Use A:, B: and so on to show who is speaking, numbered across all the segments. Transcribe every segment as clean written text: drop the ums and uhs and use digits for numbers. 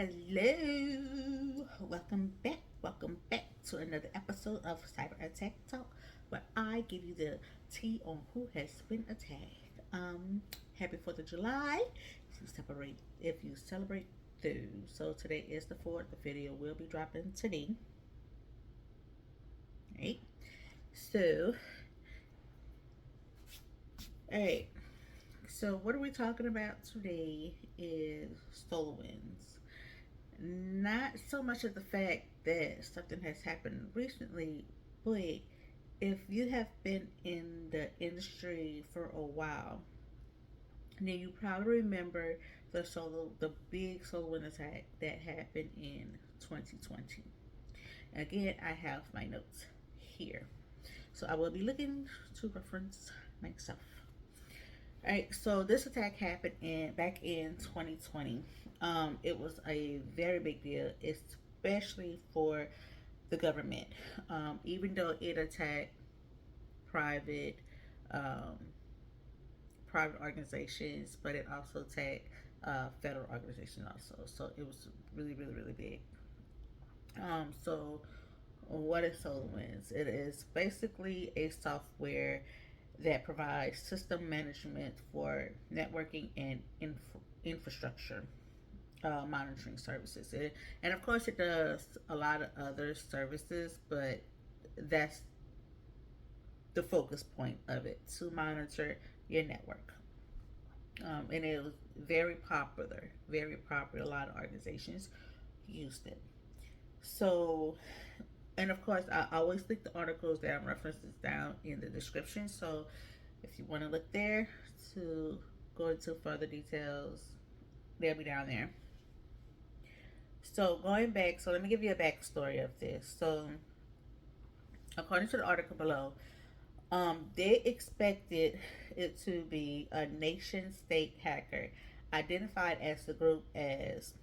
A: Hello, welcome back to another episode of Cyber Attack Talk, where I give you the tea on who has been attacked. Happy 4th of July if you celebrate through. So today is the 4th. The video will be dropping today. Right. So, all right. So what are we talking about today? Is SolarWinds. Not so much of the fact that something has happened recently, but if you have been in the industry for a while, then you probably remember the big solar wind attack that happened in 2020. Again, I have my notes here, so I will be looking to reference myself. All right, so this attack happened in back in 2020. It was a very big deal, especially for the government. Even though it attacked private um, private organizations, but it also attacked federal organizations also. So it was really, really, really big. So what is SolarWinds? It is basically a software that provides system management for networking and infrastructure monitoring services. And of course, it does a lot of other services, but that's the focus point of it to monitor your network. And it was very popular, very popular. A lot of organizations used it. So, and of course, I always link the articles that I'm references down in the description. So, if you want to look there to go into further details, they'll be down there. So, going back, so let me give you a backstory of this. So, according to the article below, they expected it to be a nation state hacker identified as the group as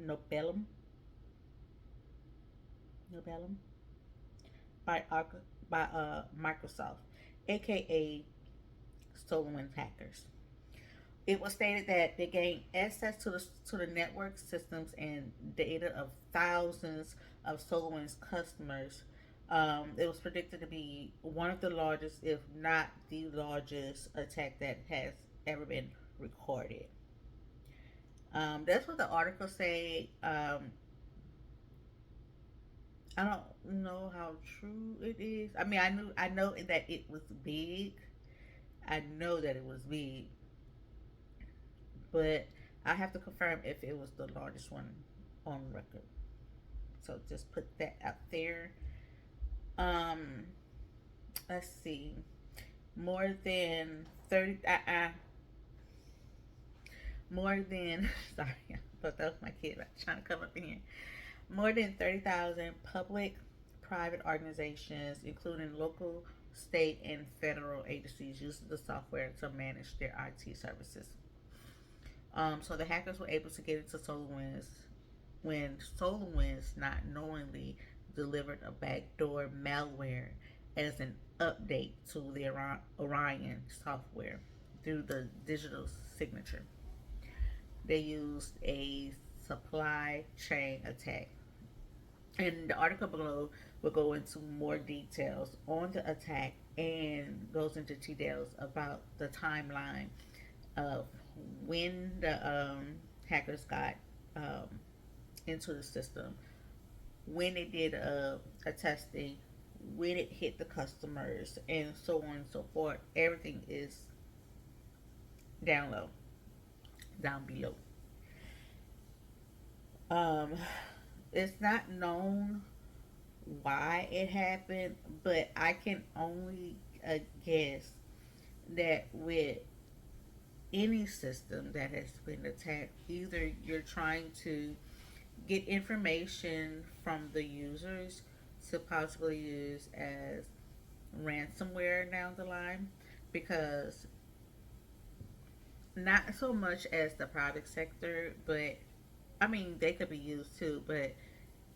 A: Nobelum, Nobelum by Microsoft, aka SolarWinds hackers. It was stated that they gained access to the network systems and data of thousands of SolarWinds customers. It was predicted to be one of the largest, if not the largest, attack that has ever been recorded. That's what the article say. I don't know how true it is. I mean, I know that it was big. I know that it was big, but I have to confirm if it was the largest one on record. So just put that out there. Um, let's see. More than 30. More than. Sorry, I thought that was my kid trying to come up in here. More than 30,000 public, private organizations, including local, state, and federal agencies, use the software to manage their IT services. So the hackers were able to get into SolarWinds when SolarWinds not knowingly delivered a backdoor malware as an update to the Orion software through the digital signature. They used a supply chain attack. And the article below will go into more details on the attack and goes into details about the timeline of when the hackers got um, into the system, when they did a testing, when it hit the customers, and so on and so forth. Everything is down low, down below. Um, it's not known why it happened, but I can only guess that with any system that has been attacked, either you're trying to get information from the users to possibly use as ransomware down the line, because not so much as the private sector, but I mean they could be used too. But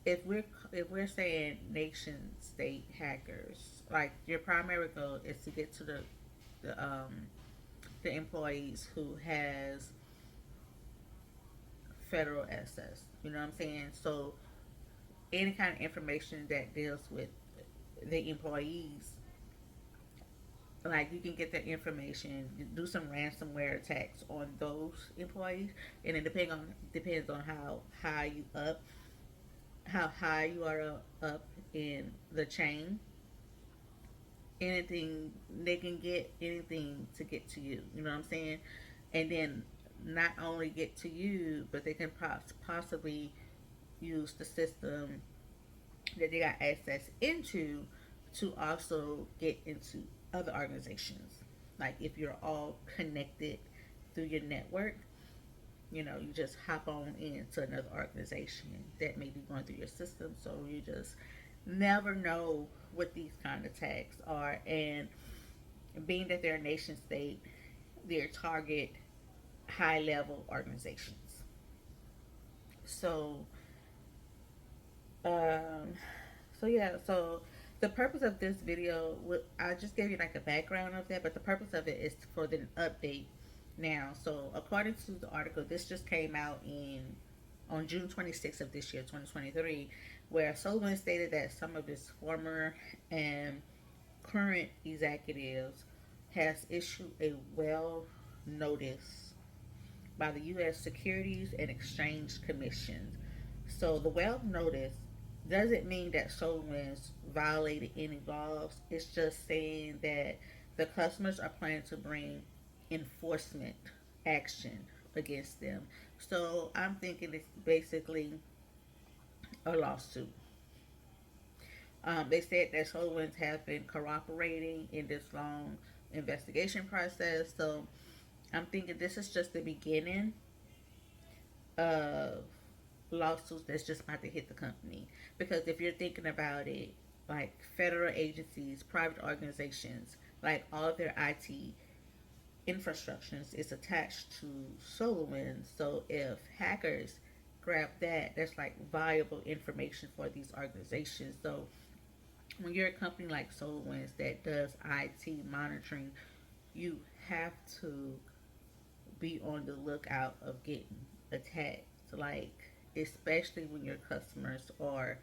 A: if we're saying nation state hackers, like your primary goal is to get to the employees who has federal access. You know what I'm saying? So any kind of information that deals with the employees, like you can get that information, do some ransomware attacks on those employees, and it depends on how high you are up in the chain. Anything they can get, anything to get to you. You know what I'm saying? And then not only get to you, but they can possibly use the system that they got access into to also get into other organizations. Like if you're all connected through your network, you just hop on into another organization that may be going through your system. So you just never know what these kind of attacks are. And being that they're a nation state, they're target high level organizations. So Um, so yeah, so the purpose of this video, I just gave you like a background of that, but the purpose of it is for the update now. So according to the article, this just came out in on June 26th of this year, 2023, where Sullivan stated that some of his former and current executives has issued a well notice by the U.S. Securities and Exchange Commission. So the well notice doesn't mean that SolarWinds violated any laws. It's just saying that the customers are planning to bring enforcement action against them. So I'm thinking it's basically a lawsuit. They said that SolarWinds have been cooperating in this long investigation process. So I'm thinking this is just the beginning of lawsuits that's just about to hit the company. Because if you're thinking about it, like federal agencies, private organizations, like all of their IT infrastructures is attached to SolarWinds. So if hackers grab that, that's like valuable information for these organizations. So when you're a company like SolarWinds that does IT monitoring, you have to be on the lookout of getting attacked. Like, especially when your customers are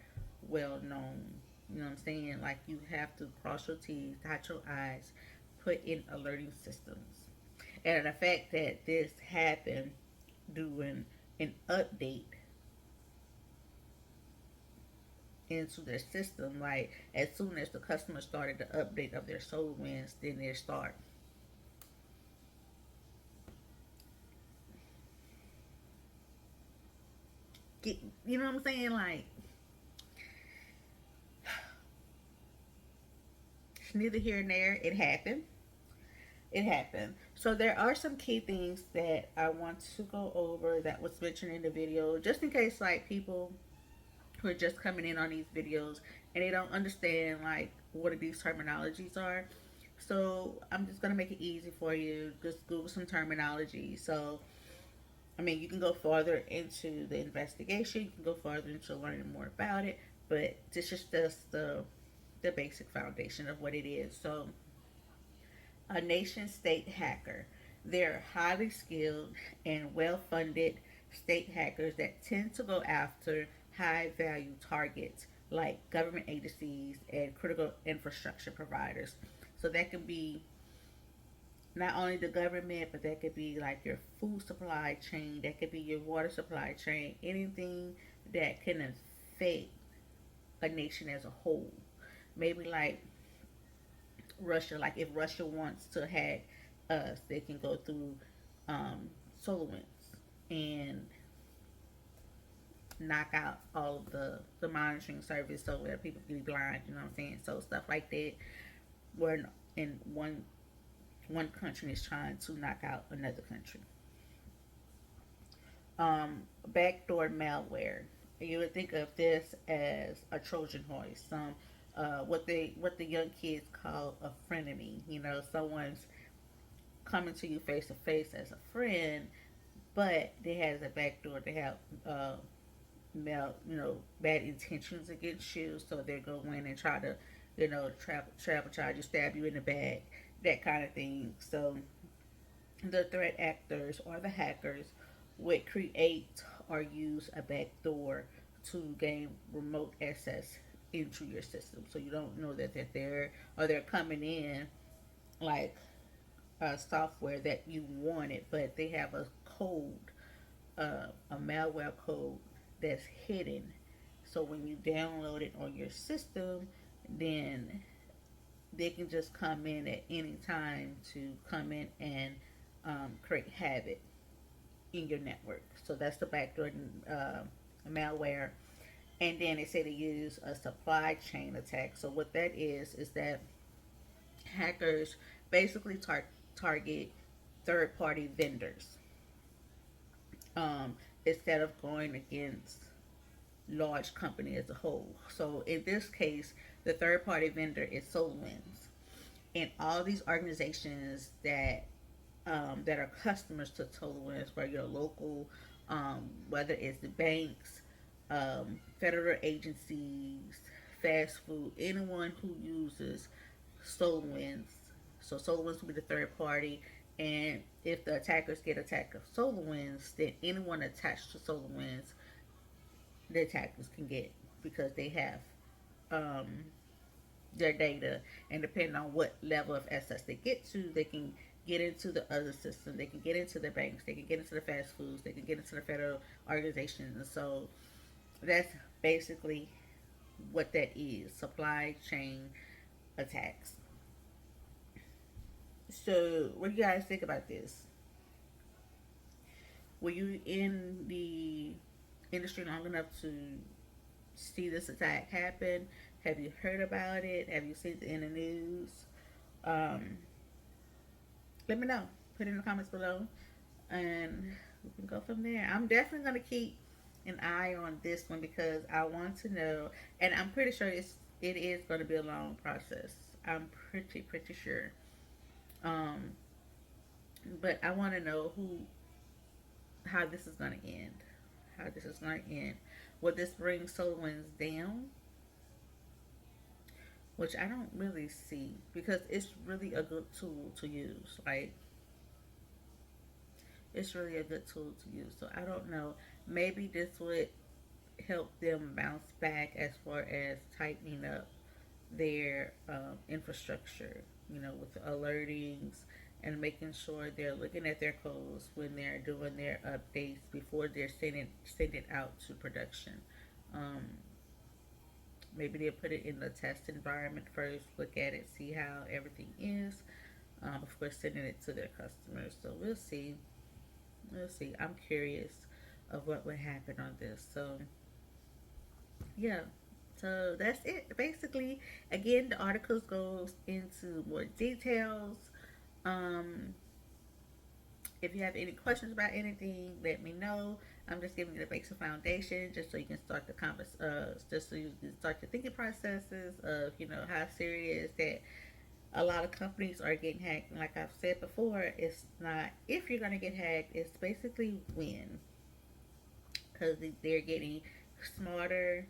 A: well known. You know what I'm saying? Like, you have to cross your T's, dot your I's, put in alerting systems. And the fact that this happened during an update into their system, like as soon as the customer started the update of their SolarWinds, then they start you know what I'm saying? Like, it's neither here nor there. It happened. It happened. So there are some key things that I want to go over that was mentioned in the video, just in case like people who are just coming in on these videos and they don't understand like what these terminologies are. So I'm just gonna make it easy for you. Just Google some terminology. So I mean, you can go farther into the investigation. You can go farther into learning more about it. But this is just the basic foundation of what it is. So a nation state hacker. They're highly skilled and well funded state hackers that tend to go after high value targets like government agencies and critical infrastructure providers. So that can be not only the government, but that could be like your food supply chain, that could be your water supply chain, anything that can affect a nation as a whole. Maybe like Russia, like if Russia wants to hack us, they can go through SolarWinds and knock out all of the monitoring service so that people can be blind, you know what I'm saying? So stuff like that where in one country is trying to knock out another country. Backdoor malware. You would think of this as a Trojan horse. What the young kids call a frenemy. You know, someone's coming to you face to face as a friend, but they has a backdoor. They have bad intentions against you, so they go in and try to travel charge you, stab you in the back, that kind of thing. So the threat actors or the hackers would create or use a back door to gain remote access into your system. So you don't know that they're there, or they're coming in like software that you wanted, but they have a code, a malware code that's hidden. So when you download it on your system, then they can just come in at any time to come in and create havoc in your network. So that's the backdoor malware. And then they say to use a supply chain attack. So what that is that hackers basically target third party vendors, instead of going against large company as a whole. So in this case, the third party vendor is SolarWinds, and all these organizations that are customers to SolarWinds, whether you're local, whether it's the banks, federal agencies, fast food, anyone who uses SolarWinds. So SolarWinds will be the third party, and if the attackers get attacked of SolarWinds, then anyone attached to SolarWinds, the attackers can get, because they have um, their data, and depending on what level of access they get to, they can get into the other system, they can get into the banks, they can get into the fast foods, they can get into the federal organizations. And so that's basically what that is: supply chain attacks. So what do you guys think about this? Were you in the industry long enough to see this attack happen? Have you heard about it? Have you seen it in the news? Um, Let me know. Put it in the comments below, and we can go from there. I'm definitely gonna keep an eye on this one because I want to know, and I'm pretty sure it is going to be a long process. I'm pretty sure. Um, but I want to know who, how this is going to end. How this is going to end. Will this bring SolarWinds down? Which I don't really see, because it's really a good tool to use. Like, it's really a good tool to use. So I don't know. Maybe this would help them bounce back as far as tightening up their infrastructure, with the alertings and making sure they're looking at their codes when they're doing their updates before they're sending it out to production. Um, Maybe they'll put it in the test environment first, look at it, see how everything is, before sending it to their customers. So we'll see. We'll see. I'm curious of what would happen on this. So yeah. So that's it. Basically, again, the article goes into more details. Um, if you have any questions about anything, let me know. I'm just giving you the basic foundation, just so you can start the just so you can start the thinking processes of how serious that a lot of companies are getting hacked. And like I've said before, it's not if you're gonna get hacked; it's basically when, because they're getting smarter.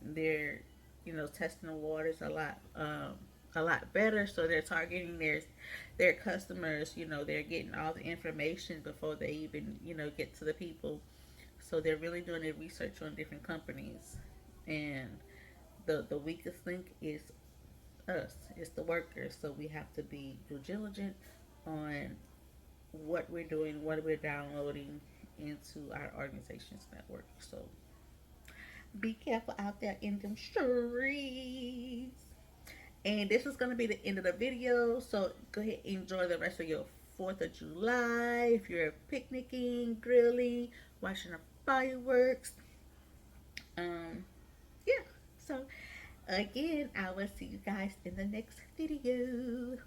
A: They're testing the waters a lot better, so they're targeting their customers. They're getting all the information before they even get to the people. So they're really doing their research on different companies, and the weakest link is us. It's the workers. So we have to be diligent on what we're doing, what we're downloading into our organization's network. So be careful out there in them streets. And this is going to be the end of the video. So go ahead and enjoy the rest of your 4th of July. If you're picnicking, grilling, watching the fireworks. Yeah. So again, I will see you guys in the next video.